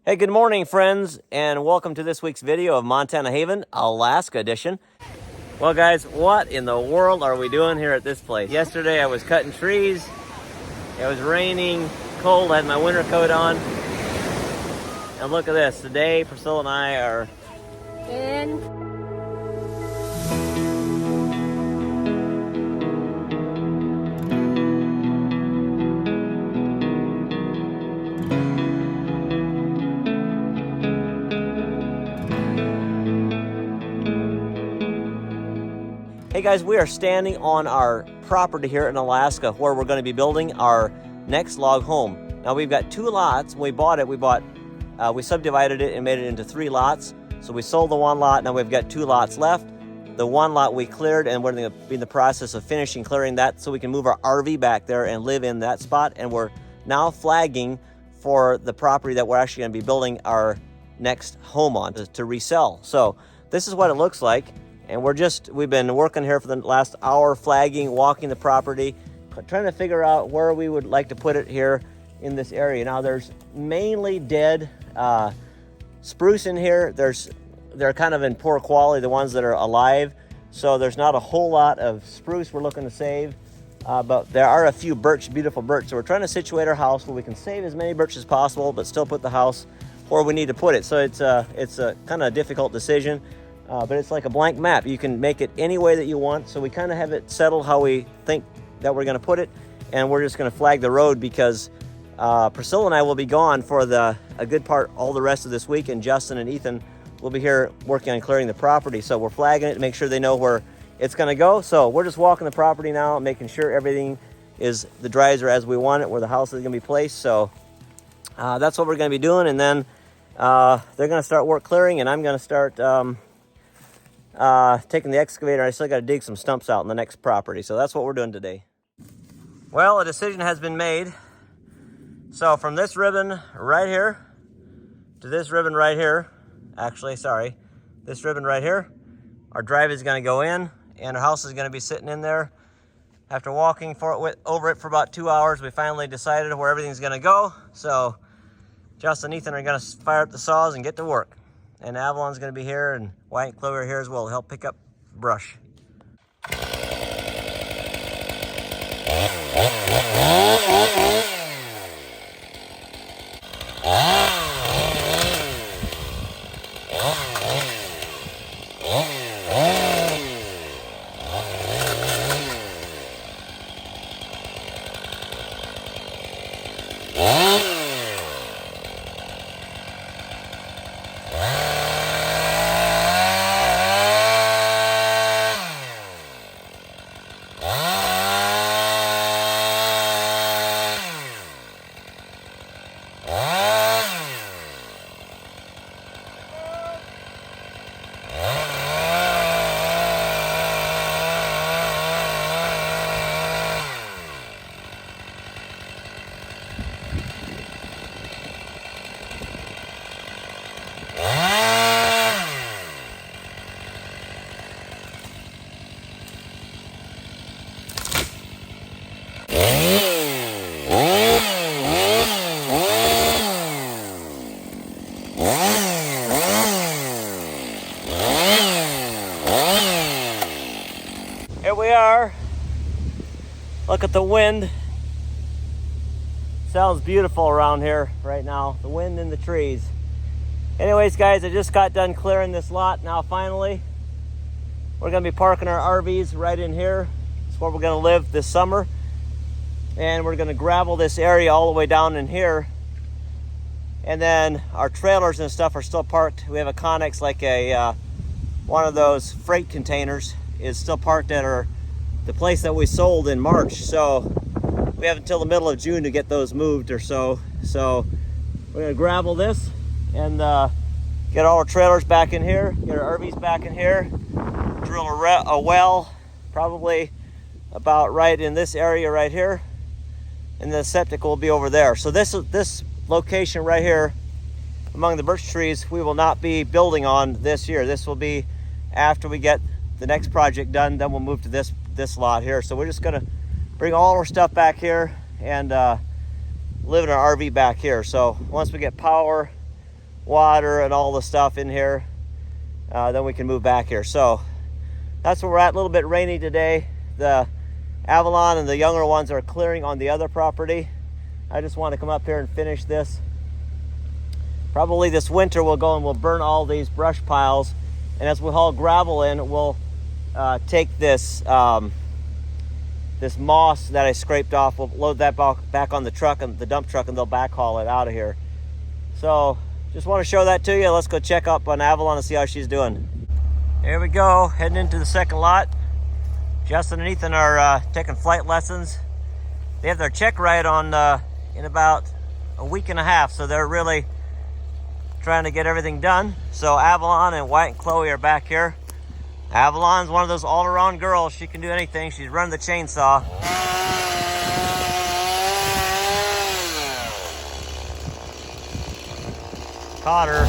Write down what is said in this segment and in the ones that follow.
Hey, good morning, friends, and welcome to this week's video of Montana Haven, Alaska edition. Well, guys, what in the world are we doing here at this place? Yesterday, I was cutting trees. It was raining, cold. I had my winter coat on. And look at this. Today, Priscilla and I are in... Hey guys, we are standing on our property here in Alaska where we're going to be building our next log home. Now we've got two lots. When we bought it, we subdivided it and made it into 3 lots. So we sold the 1 lot. Now we've got 2 lots left. The 1 lot we cleared, and we're going to be in the process of finishing clearing that so we can move our RV back there and live in that spot. And we're now flagging for the property that we're actually going to be building our next home on to resell. So this is what it looks like. And we've been working here for the last hour, flagging, walking the property, trying to figure out where we would like to put it here in this area. Now there's mainly dead spruce in here. They're kind of in poor quality, the ones that are alive. So there's not a whole lot of spruce we're looking to save, but there are a few birch, beautiful birch. So we're trying to situate our house where we can save as many birch as possible, but still put the house where we need to put it. So it's a kind of difficult decision. But it's like a blank map. You can make it any way that you want. So we kind of have it settled how we think that we're going to put it. And we're just going to flag the road because Priscilla and I will be gone for a good part all the rest of this week. And Justin and Ethan will be here working on clearing the property. So we're flagging it to make sure they know where it's going to go. So we're just walking the property now, making sure everything the drives are as we want it, where the house is going to be placed. So that's what we're going to be doing. And then they're going to start work clearing, and I'm going to start... taking the excavator. I still got to dig some stumps out in the next property. So that's what we're doing today. Well, a decision has been made. So from this ribbon right here to this ribbon right here, this ribbon right here, our drive is going to go in and our house is going to be sitting in there. After walking over it for about 2 hours, we finally decided where everything's going to go. So Justin and Ethan are going to fire up the saws and get to work. And Avalon's going to be here, and White and Chloe are here as well to help pick up brush. Here we are. Look at the wind. Sounds beautiful around here right now. The wind and the trees. Anyways, guys, I just got done clearing this lot. Now finally, we're gonna be parking our RVs right in here. It's where we're gonna live this summer. And we're gonna gravel this area all the way down in here. And then our trailers and stuff are still parked. We have a Connex, like one of those freight containers, is still parked at the place that we sold in March. So we have until the middle of June to get those moved or so. So we're gonna gravel this and get all our trailers back in here, get our RVs back in here, drill a well, probably about right in this area right here, and the septic will be over there. So this location right here among the birch trees, we will not be building on this year. This will be after we get the next project done, then we'll move to this lot here. So we're just gonna bring all our stuff back here and live in our RV back here. So once we get power, water and all the stuff in here, then we can move back here. So that's where we're at. A little bit rainy today. The Avalon and the younger ones are clearing on the other property. I just want to come up here and finish this. Probably this winter we'll go and we'll burn all these brush piles, and as we haul gravel in, we'll take this this moss that I scraped off. We'll load that back on the truck and the dump truck, and they'll back haul it out of here. So just want to show that to you. Let's go check up on Avalon and see how she's doing. Here we go, heading into the second lot. Justin and Ethan are taking flight lessons. They have their check ride on in about a week and a half, so they're really trying to get everything done. So Avalon and White and Chloe are back here. Avalon's one of those all-around girls. She can do anything. She's running the chainsaw. Caught her.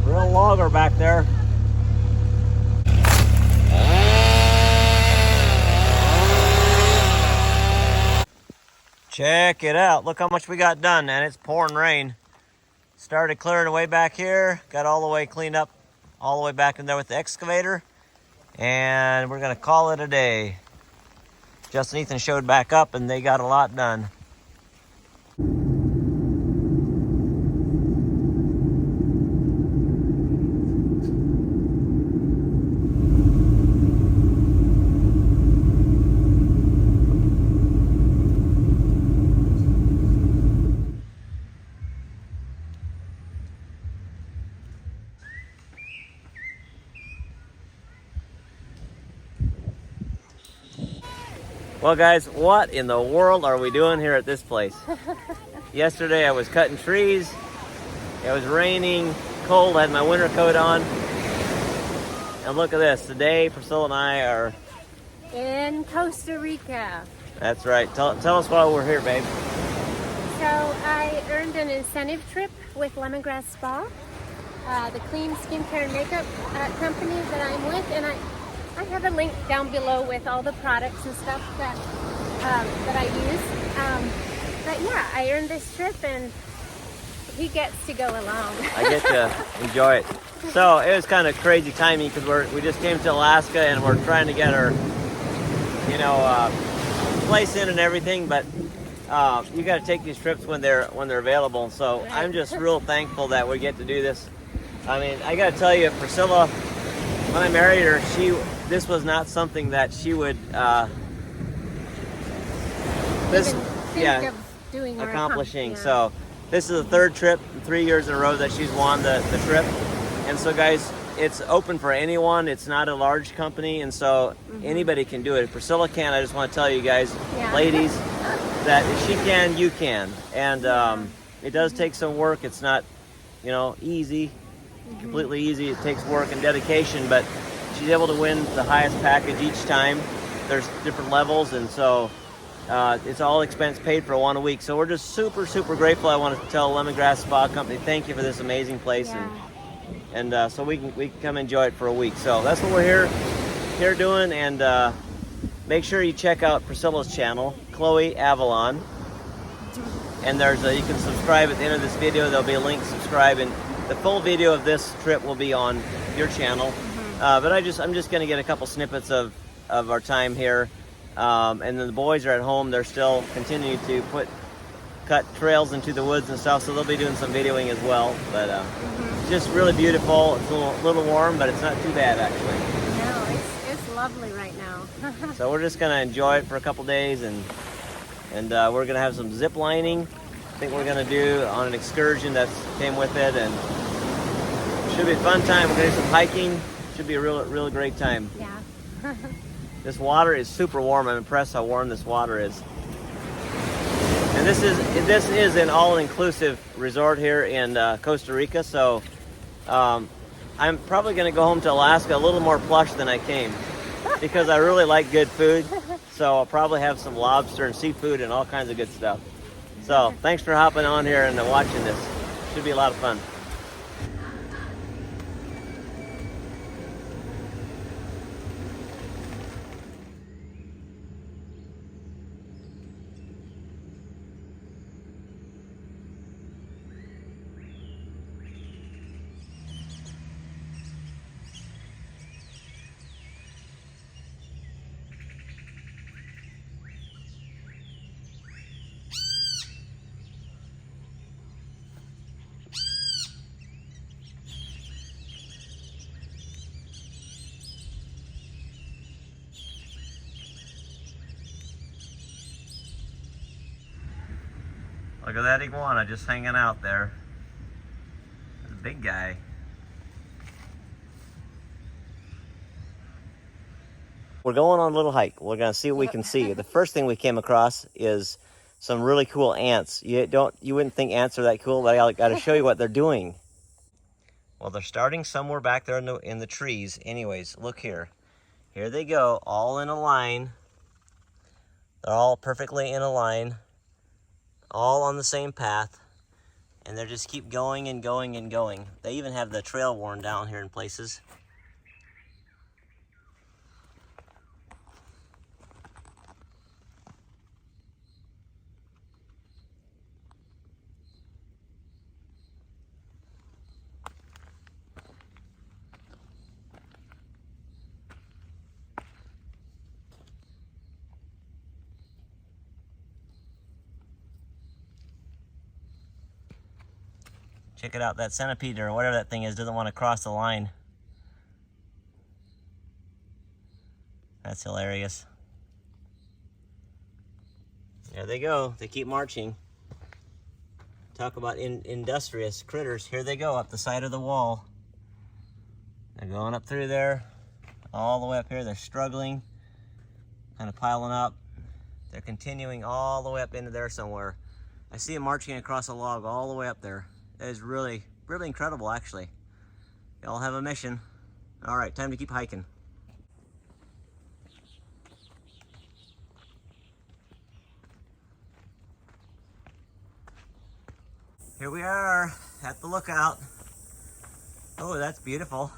Real logger back there. Check it out. Look how much we got done, and it's pouring rain. Started clearing away back here. Got all the way cleaned up, all the way back in there with the excavator. And we're gonna call it a day. Justin and Ethan showed back up, and they got a lot done. Well guys, what in the world are we doing here at this place? Yesterday I was cutting trees, it was raining, cold, I had my winter coat on. And look at this, today Priscilla and I are... in Costa Rica. That's right, tell us why we're here, babe. So I earned an incentive trip with Lemongrass Spa, the clean skincare and makeup company that I'm with, and I have a link down below with all the products and stuff that I use. But yeah, I earned this trip, and he gets to go along. I get to enjoy it. So it was kind of crazy timing because we just came to Alaska and we're trying to get our, place in and everything. But you got to take these trips when they're available. So right. I'm just real thankful that we get to do this. I mean, I got to tell you, Priscilla, when I married her, this was not something that she would accomplishing. Yeah. So this is the third trip in 3 years in a row that she's won the trip. And so guys, it's open for anyone. It's not a large company, and so anybody can do it. If Priscilla can, I just want to tell you guys, ladies, that if she can, you can. And it does take some work. It's not, easy, completely easy. It takes work and dedication, but she's able to win the highest package each time. There's different levels, and so it's all expense paid for 1 week. So we're just super, super grateful. I want to tell Lemongrass Spa Company, thank you for this amazing place, and so we can come enjoy it for a week. So that's what we're here doing, and make sure you check out Priscilla's channel, Chloe Avalon, and you can subscribe at the end of this video. There'll be a link, subscribe, and the full video of this trip will be on your channel. But I'm just going to get a couple snippets of our time here. And then the boys are at home. They're still continuing to cut trails into the woods and stuff, so they'll be doing some videoing as well. But it's just really beautiful. It's a little warm, but it's not too bad, actually. No, it's lovely right now. So we're just going to enjoy it for a couple days, and we're going to have some zip lining. I think we're going to do on an excursion that came with it, and it should be a fun time. We're going to do some hiking. Should be a really great time. Yeah. This water is super warm. I'm impressed how warm this water is. And this is an all-inclusive resort here in Costa Rica. So I'm probably going to go home to Alaska a little more plush than I came, because I really like good food. So I'll probably have some lobster and seafood and all kinds of good stuff. So thanks for hopping on here and watching this. Should be a lot of fun. Look at that iguana just hanging out there. That's a big guy. We're going on a little hike. We're gonna see what we can see. The first thing we came across is some really cool ants. You wouldn't think ants are that cool, but I gotta show you what they're doing. Well, they're starting somewhere back there in the trees. Anyways, look here. Here they go, all in a line. They're all perfectly in a line, all on the same path, and they just keep going and going and going. They even have the trail worn down here in places. Check it out, that centipede or whatever that thing is doesn't want to cross the line. That's hilarious. There they go, they keep marching. Talk about industrious critters. Here they go up the side of the wall. They're going up through there, all the way up here. They're struggling, kind of piling up. They're continuing all the way up into there somewhere. I see them marching across a log all the way up there. That is really, really incredible, actually. Y'all have a mission. All right, time to keep hiking. Here we are at the lookout. Oh, that's beautiful.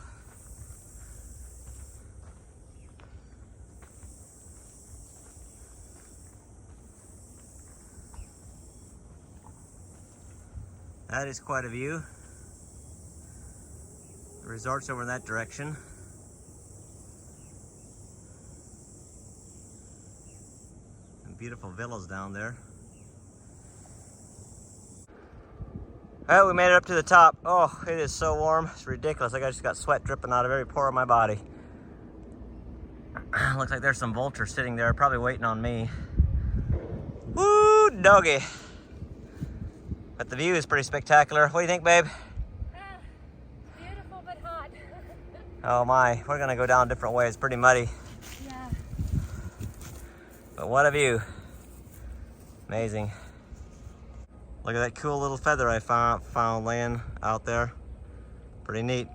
That is quite a view. The resort's over in that direction. And beautiful villas down there. All right, we made it up to the top. Oh, it is so warm. It's ridiculous. I just got sweat dripping out of every pore of my body. Looks like there's some vultures sitting there, probably waiting on me. Woo, doggy. But the view is pretty spectacular. What do you think, babe? Beautiful but hot. Oh my, we're gonna go down different ways. It's pretty muddy. Yeah. But what a view. Amazing. Look at that cool little feather I found laying out there. Pretty neat.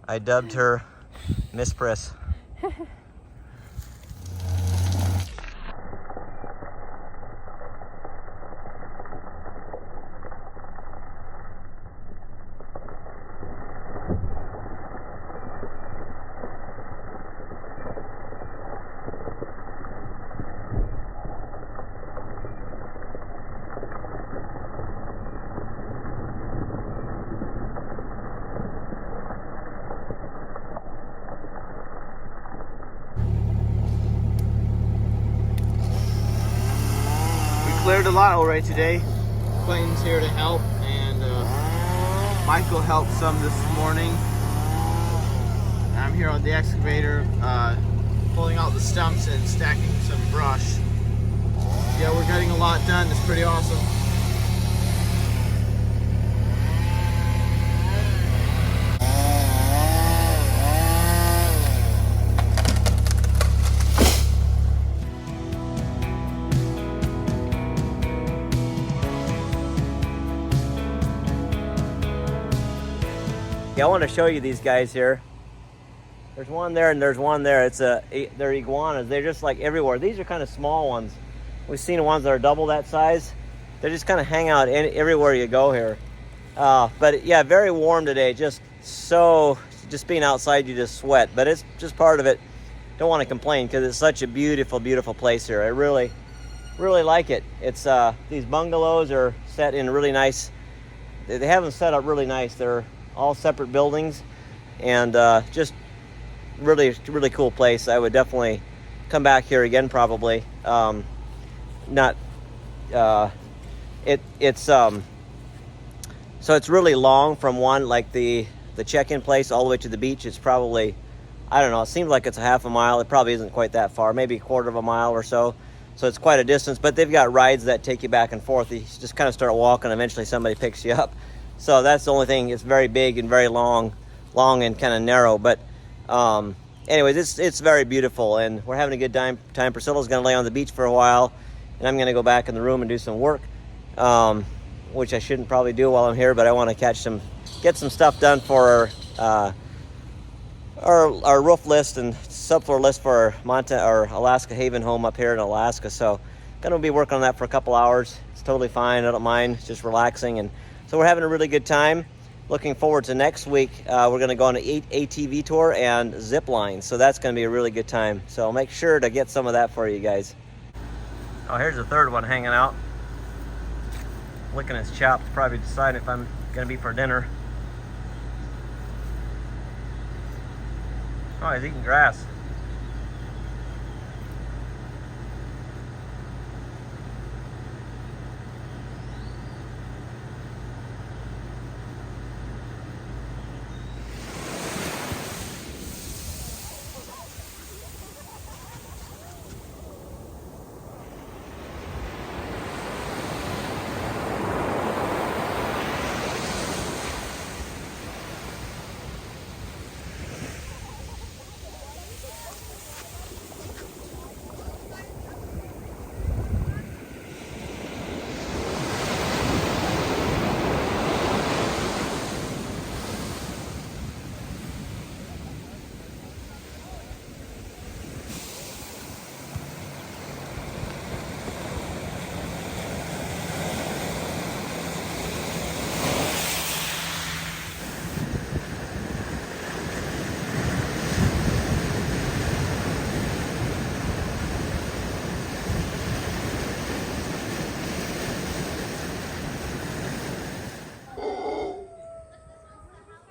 I dubbed her Miss Pris. Cleared a lot already today. Clayton's here to help, and Michael helped some this morning. I'm here on the excavator, pulling out the stumps and stacking some brush. Yeah, we're getting a lot done. It's pretty awesome. Yeah, I want to show you these guys here. There's one there and there's one there. They're iguanas. They're just like everywhere. These are kind of small ones. We've seen ones that are double that size. They just kind of hang out everywhere you go here. But yeah, very warm today. Just being outside, you just sweat. But it's just part of it. Don't want to complain because it's such a beautiful, beautiful place here. I really, really like it. It's these bungalows are set in really nice. They have them set up really nice. They're all separate buildings, and just really, really cool place. I would definitely come back here again, probably. So it's really long from one, like the check-in place all the way to the beach. It's probably, I don't know, it seems like it's a half a mile. It probably isn't quite that far, maybe a quarter of a mile or so. So it's quite a distance, but they've got rides that take you back and forth. You just kind of start walking, eventually somebody picks you up. So that's the only thing. It's very big and very long and kind of narrow. But anyways, it's very beautiful, and we're having a good time. Priscilla's going to lay on the beach for a while, and I'm going to go back in the room and do some work, which I shouldn't probably do while I'm here, but I want to get some stuff done for our roof list and subfloor list for our Alaska Haven home up here in Alaska. So gonna be working on that for a couple hours. It's totally fine. I don't mind. It's just relaxing, and so we're having a really good time. Looking forward to next week. We're gonna go on an ATV tour and zip line, so that's gonna be a really good time. So I'll make sure to get some of that for you guys. Oh, here's the third one hanging out, licking his chops, probably deciding if I'm gonna be for dinner. Oh, he's eating grass.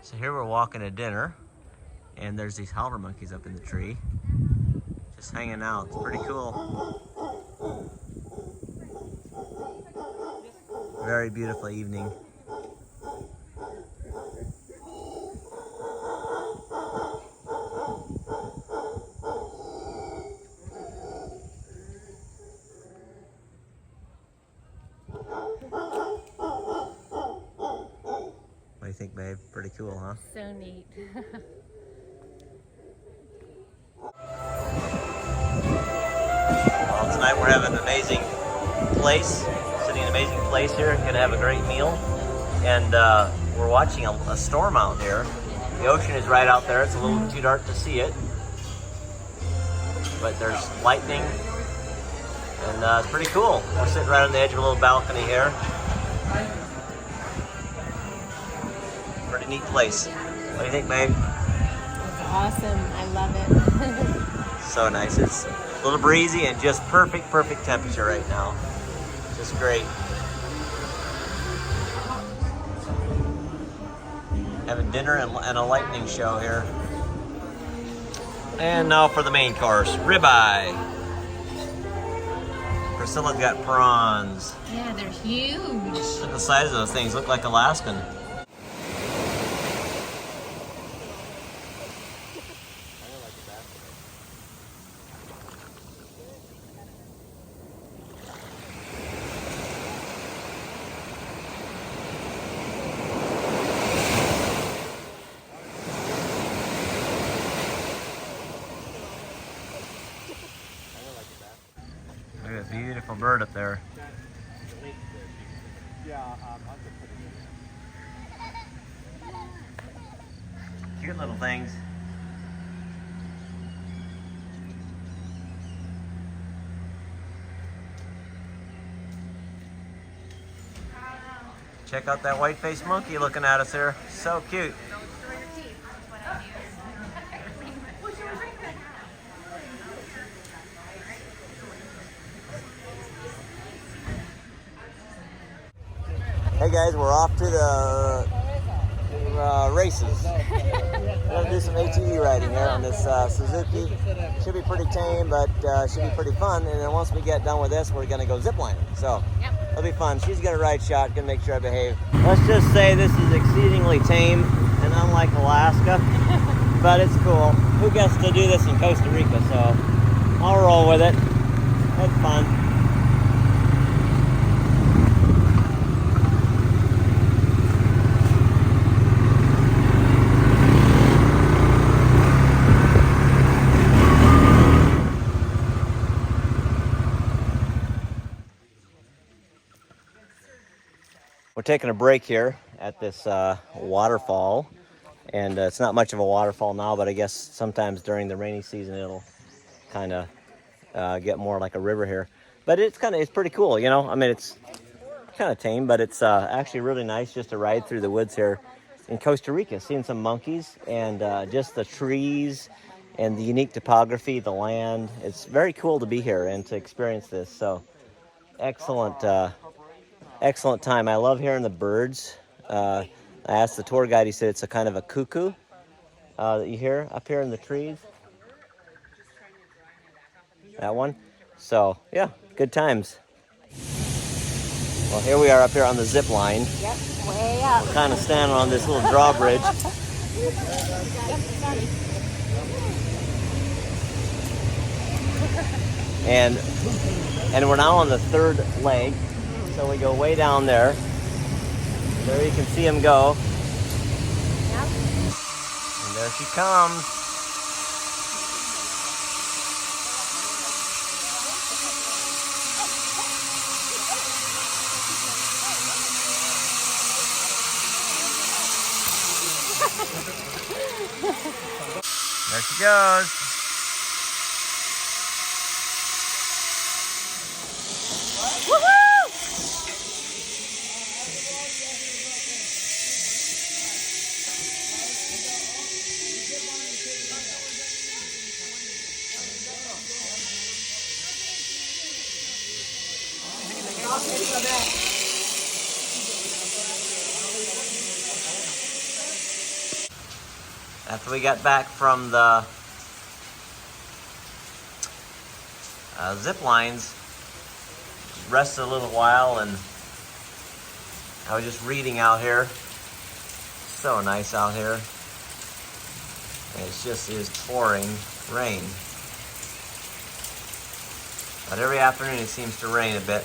So here we're walking to dinner, and there's these howler monkeys up in the tree, just hanging out. It's pretty cool. Very beautiful evening. What do you think, babe? Pretty cool, huh? So neat. Well, tonight we're having an amazing place, sitting in an amazing place here. Gonna have a great meal, and we're watching a storm out here. The ocean is right out there. It's a little too dark to see it, but there's lightning, and it's pretty cool. We're sitting right on the edge of a little balcony here. Pretty neat place. What do you think, babe? It's awesome. I love it. So nice. It's a little breezy and just perfect temperature right now. Just great. Having dinner and a lightning show here. And now for the main course, ribeye. Priscilla's got prawns. Yeah, they're huge. Look at the size of those things. Look like Alaskan. Look at that beautiful bird up there. Cute little things. Check out that white-faced monkey looking at us here. So cute. Hey guys, we're off to the races. We're gonna do some ATV riding here on this Suzuki. Should be pretty tame, but should be pretty fun. And then once we get done with this, we're gonna go ziplining. So it'll be fun. She's gonna ride shot, gonna make sure I behave. Let's just say this is exceedingly tame and unlike Alaska, but it's cool. Who gets to do this in Costa Rica? So I'll roll with it. Had fun. We're taking a break here at this waterfall, and it's not much of a waterfall now, but I guess sometimes during the rainy season it'll kind of get more like a river here. But it's pretty cool, you know. I mean, it's kind of tame, but it's actually really nice just to ride through the woods here in Costa Rica, seeing some monkeys and just the trees and the unique topography, the land. It's very cool to be here and to experience this. So excellent. Excellent time. I love hearing the birds. I asked the tour guide, he said it's a kind of a cuckoo that you hear up here in the trees. That one. So, yeah, good times. Well, here we are up here on the zip line. Yep, way up. We're kind of standing on this little drawbridge. And we're now on the third leg. So we go way down there. There you can see him go. Yep. And there she comes. There she goes. After we got back from the zip lines, rested a little while, and I was just reading out here. So nice out here. And it just is pouring rain. But every afternoon it seems to rain a bit.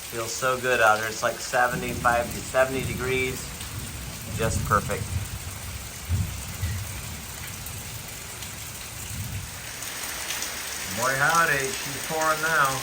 Feels so good out here. It's like 75 to 70 degrees. Just perfect. Boy howdy, she's pouring now.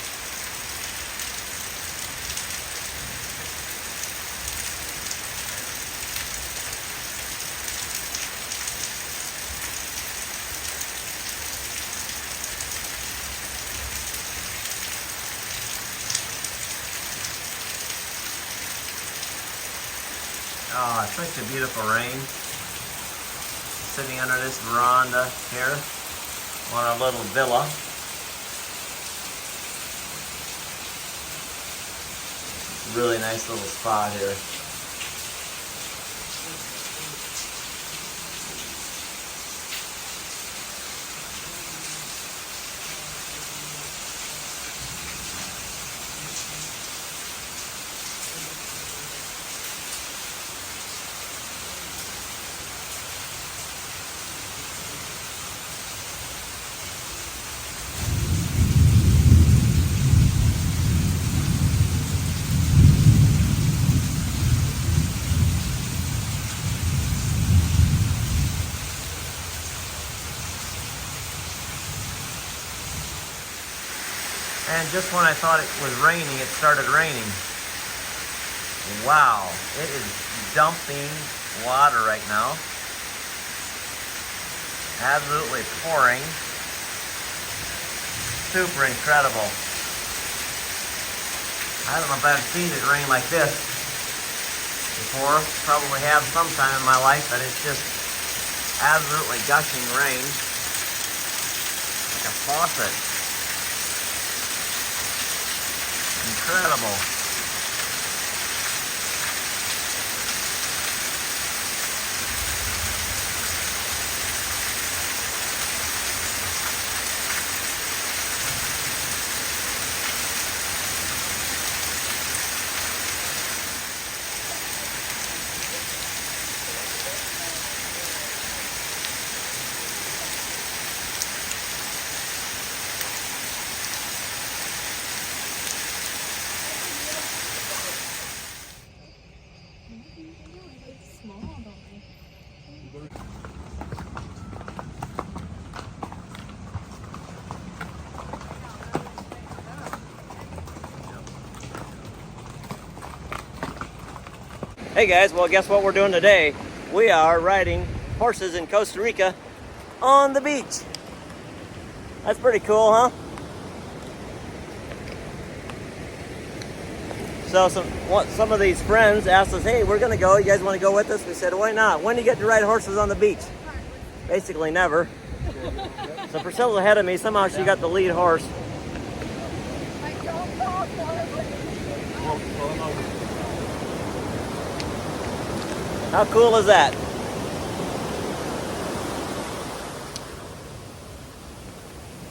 Oh, it's such a beautiful rain. Sitting under this veranda here on our little villa. Really nice little spot here. And just when I thought it was raining, it started raining. Wow, it is dumping water right now. Absolutely pouring. Super incredible. I don't know if I've seen it rain like this before. Probably have sometime in my life, but it's just absolutely gushing rain. Like a faucet. Incredible. Hey guys, well guess what we're doing today? We are riding horses in Costa Rica on the beach. That's pretty cool, huh? So some of these friends asked us, hey, we're gonna go, you guys wanna go with us? We said, why not? When do you get to ride horses on the beach? Basically never. So Priscilla's ahead of me, somehow she got the lead horse. How cool is that?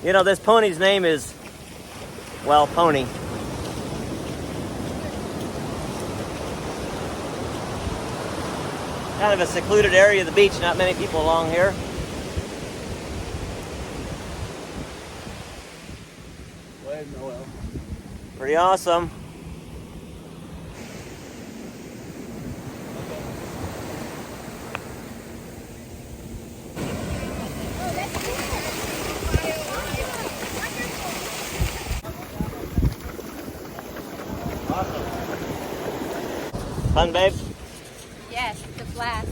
You know, this pony's name is, well, Pony. Kind of a secluded area of the beach, not many people along here. Pretty awesome. Fun, babe? Yes, it's a blast.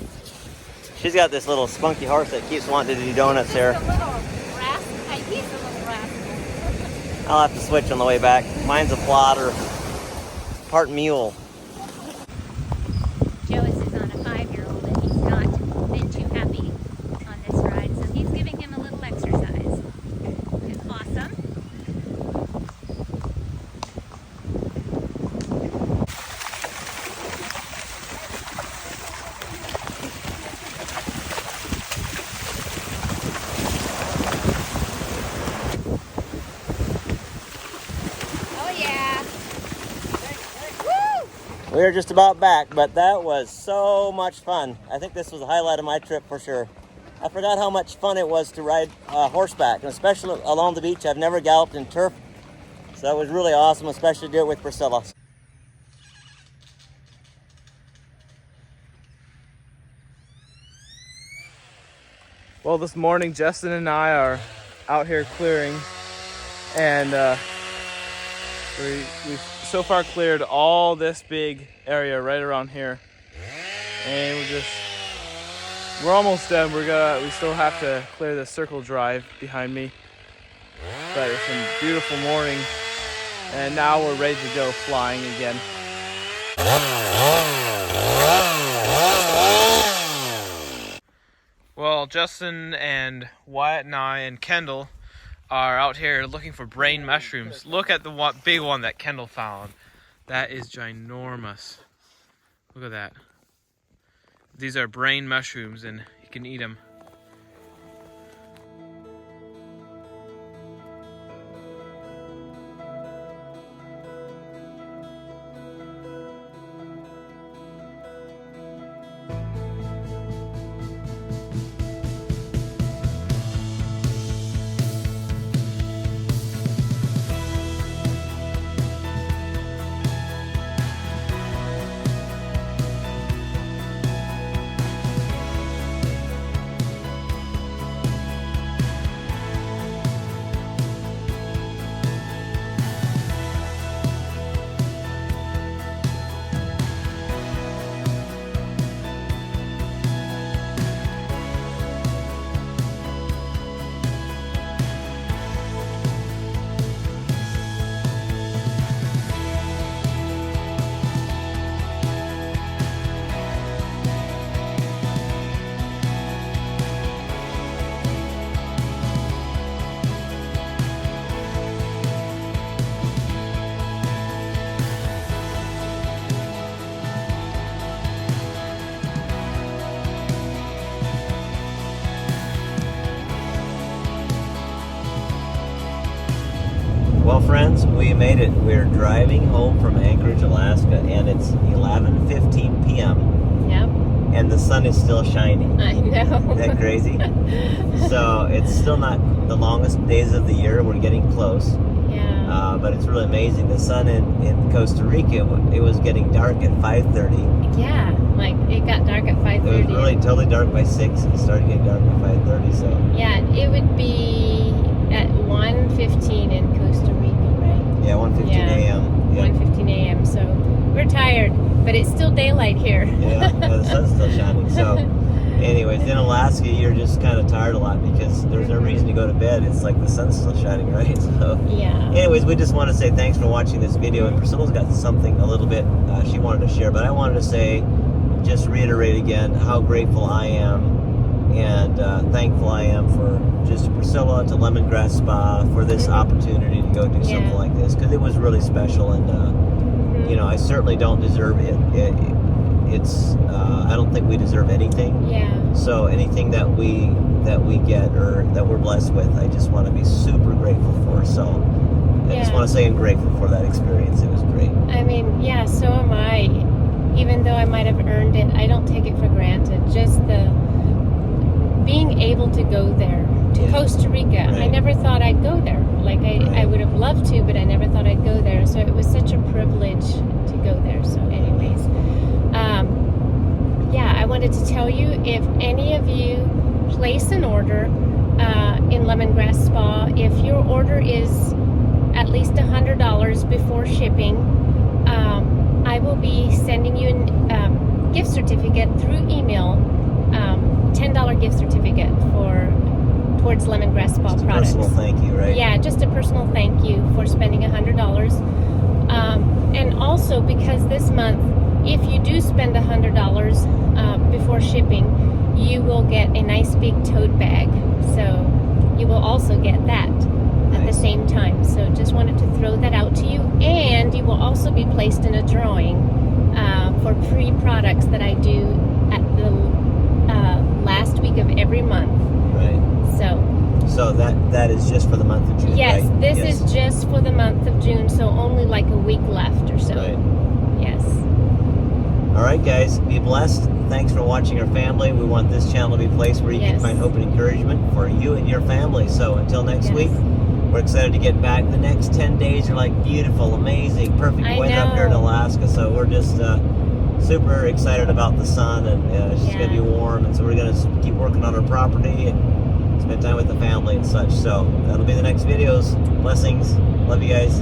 She's got this little spunky horse that keeps wanting to do donuts here. He's a little rascal. I'll have to switch on the way back. Mine's a plotter, part mule. Joas is on a 5-year-old and he's not been too happy on this ride, so he's giving him a little exercise. It's awesome. We are just about back, but that was so much fun. I think this was the highlight of my trip for sure. I forgot how much fun it was to ride horseback, and especially along the beach. I've never galloped in turf, so that was really awesome, especially to do it with Priscilla. Well, this morning Justin and I are out here clearing, and we've so far cleared all this big area right around here, and we're almost done. We still have to clear the circle drive behind me, but it's a beautiful morning, and now we're ready to go flying again. Well, Justin and Wyatt and I and Kendall are out here looking for brain mushrooms. Look at the big one that Kendall found. That is ginormous. Look at that. These are brain mushrooms and you can eat them. Well, friends, we made it. We're driving home from Anchorage, Alaska, and it's 11:15 p.m. Yep. And the sun is still shining. I know. Isn't that crazy? So it's still not the longest days of the year. We're getting close. Yeah. But it's really amazing. The sun in Costa Rica, it was getting dark at 5:30. Yeah, like it got dark at 5:30. It was really totally dark by 6. It started getting dark by 5:30. So yeah, it would be at 1:15 in Costa Rica, right? yeah, 1:15 Yeah. a.m. Yeah. 1:15 a.m. So we're tired. but it's still daylight here. Yeah, the sun's still shining. So, anyways, in Alaska, you're just kind of tired a lot because there's no reason to go to bed. It's like the sun's still shining, right? So, Yeah. anyways, we just want to say thanks for watching this video. And Priscilla's got something a little bit she wanted to share, but I wanted to say, just reiterate again how grateful I am and thankful I am for just Priscilla, to Lemongrass Spa, for this opportunity to go do something like this, because it was really special. And you know, I certainly don't deserve it. It's I don't think we deserve anything. Yeah. So anything that we get or that we're blessed with, I just want to be super grateful for. So I just want to say I'm grateful for that experience. It was great. I mean, yeah, so am I. Even though I might have earned it, I don't take it for granted. Just the being able to go there to Costa Rica. I never thought I'd go there. Like I would have loved to, but I never thought I'd go there. So it was such a privilege to go there. So anyways, yeah, I wanted to tell you, if any of you place an order in Lemongrass Spa, if your order is at least $100 before shipping, I will be sending you a gift certificate through email, $10 gift certificate towards Lemongrass Spa Just a products. personal thank you, right? Yeah, just a personal thank you for spending $100. And also, because this month, if you do spend $100 before shipping, you will get a nice big tote bag. So you will also get that at the same time. So just wanted to throw that out to you. And you will also be placed in a drawing for free products that I do at the last week of every month. Right. So that is just for the month of June, Yes, right? this is just for the month of June, so only like a week left or so. Right. Yes. All right, guys, be blessed. Thanks for watching our family. We want this channel to be a place where you can find hope and encouragement for you and your family. So until next week, we're excited to get back. The next 10 days are like beautiful, amazing, perfect weather up here in Alaska. So we're just super excited about the sun, and it's just going to be warm. And so we're going to keep working on our property and spend time with the family and such. So that'll be the next videos. Blessings. Love you guys.